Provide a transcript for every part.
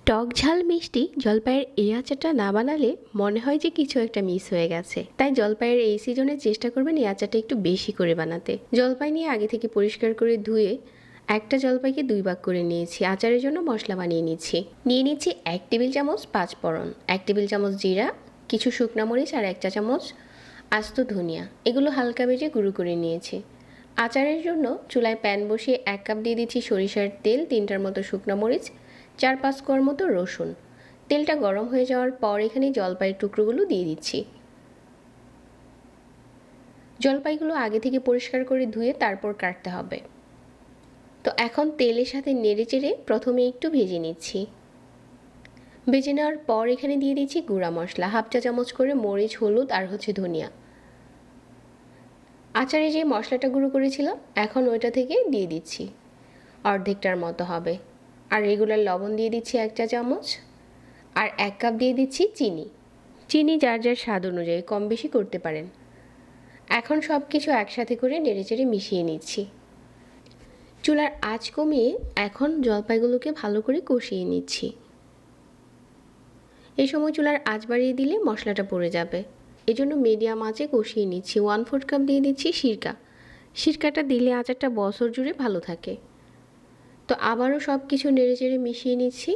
টক ঝাল মিষ্টি জলপাইয়ের এই আচারটা না বানালে মনে হয় যে কিছু একটা মিস হয়ে গেছে। তাই জলপাইয়ের এই সিজনে চেষ্টা করবেন এই আচারটা একটু বেশি করে বানাতে। জলপাই নিয়ে আগে থেকে পরিষ্কার করে ধুয়ে একটা জলপাইকে 2 ভাগ করে নিয়েছি। আচারের জন্য মশলা বানিয়ে নিচ্ছি 1 টেবিল চামচ পাঁচফোড়ন, 1 টেবিল চামচ জিরা, কিছু শুকনো মরিচ আর 1 চা চামচ আস্ত ধনিয়া। এগুলো হালকা ভেজে গুঁড়ো করে নিয়েছি। আচারের জন্য চুলায় প্যান বসিয়ে 1 কাপ দিয়ে দিচ্ছি সরিষার তেল, 3টার মতো শুকনো মরিচ, 4-5 কোয়ার মতো রসুন। তেলটা গরম হয়ে যাওয়ার পর এখানে জলপাইয়ের টুকরোগুলো দিয়ে দিচ্ছি। জলপাইগুলো আগে থেকে পরিষ্কার করে ধুয়ে তারপর কাটতে হবে। তো এখন তেলের সাথে নেড়েচেড়ে প্রথমে একটু ভেজে নিচ্ছি। ভেজে নেওয়ার পর এখানে দিয়ে দিচ্ছি গুঁড়া মশলা, 1/2 চা চামচ করে মরিচ, হলুদ আর ধনিয়া। আচারে যে মশলাটা গুঁড়ো করেছিলাম এখন ওইটা থেকে দিয়ে দিচ্ছি, অর্ধেকটার মতো হবে। আর রেগুলার লবণ দিয়ে দিচ্ছি 1 চা চামচ, আর 1 কাপ দিয়ে দিচ্ছি চিনি যার যার স্বাদ অনুযায়ী কম বেশি করতে পারেন। এখন সব কিছু একসাথে করে নেড়েচেড়ে মিশিয়ে নিচ্ছি। চুলার আঁচ কমিয়ে এখন জলপাইগুলোকে ভালো করে কষিয়ে নিচ্ছি। এই সময় চুলার আঁচ বাড়িয়ে দিলে মশলাটা পড়ে যাবে, এজন্য মিডিয়াম আঁচে কষিয়ে নিচ্ছি। 1/4 কাপ দিয়ে দিচ্ছি সিরকাটা দিলে আচারটা বছর জুড়ে ভালো থাকে। তো আবারও সব কিছু নেড়েচেড়ে মিশিয়ে নিচ্ছি।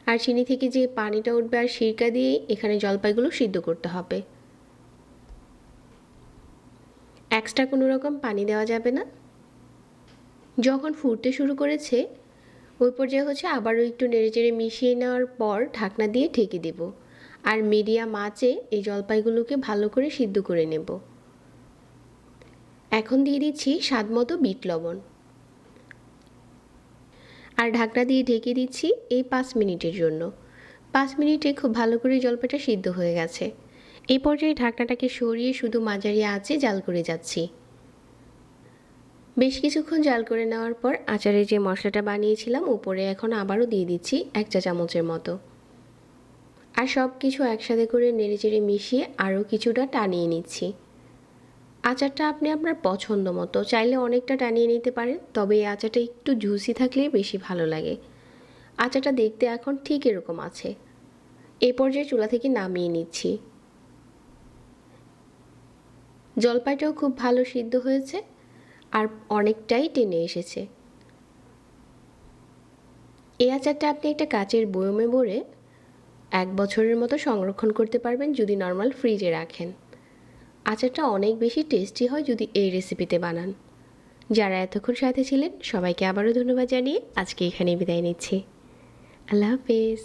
আর চিনি থেকে যে পানিটা উঠবে আর সিরকা দিয়ে এখানে জলপাইগুলো সিদ্ধ করতে হবে। এক্সট্রা কোনো রকম পানি দেওয়া যাবে না। যখন ফুটতে শুরু করেছে ওই পর্যায়ে আবারও একটু নেড়েচেড়ে মিশিয়ে নেওয়ার পর ঢাকনা দিয়ে ঢেকে দেব। আর মিডিয়াম আঁচে এই জলপাইগুলোকে ভালো করে সিদ্ধ করে নেব। এখন দিয়ে দিচ্ছি স্বাদ মতো বিট লবণ আর ঢাকনা দিয়ে ঢেকে দিচ্ছি এই 5 মিনিটের জন্য। 5 মিনিটে খুব ভালো করে জলপাইটা সিদ্ধ হয়ে গেছে। এই পর্যায়ে ঢাকনাটাকে সরিয়ে শুধু মাঝারি আঁচে জাল করে যাচ্ছি। বেশ কিছুক্ষণ জাল করে নেওয়ার পর আচারে যে মশলাটা বানিয়েছিলাম উপরে এখন আবারও দিয়ে দিচ্ছি 1 চা চামচের মতো। আর সব কিছু একসাথে করে নেড়েচেড়ে মিশিয়ে আরও কিছুটা টানিয়ে নিচ্ছি। আচারটা আপনি আপনার পছন্দ মতো চাইলে অনেকটা টানিয়ে নিতে পারেন, তবে এই আচারটা একটু জুসি থাকলে বেশি ভালো লাগে। আচারটা দেখতে এখন ঠিক এরকম আছে। এই পর্যায়ে চুলা থেকে নামিয়ে নিচ্ছি। জলপাইটাও খুব ভালো সিদ্ধ হয়েছে আর অনেকটাই টেনে এসেছে। এই আচারটা আপনি একটা কাচের বয়মে ভরে 1 বছরের মতো সংরক্ষণ করতে পারবেন যদি নর্মাল ফ্রিজে রাখেন। আচারটা অনেক বেশি টেস্টি হয় যদি এই রেসিপিতে বানান। যারা এতক্ষণ সাথে ছিলেন সবাইকে আবারও ধন্যবাদ জানিয়ে আজকে এখানেই বিদায় নিচ্ছি। আল্লাহ হাফেজ।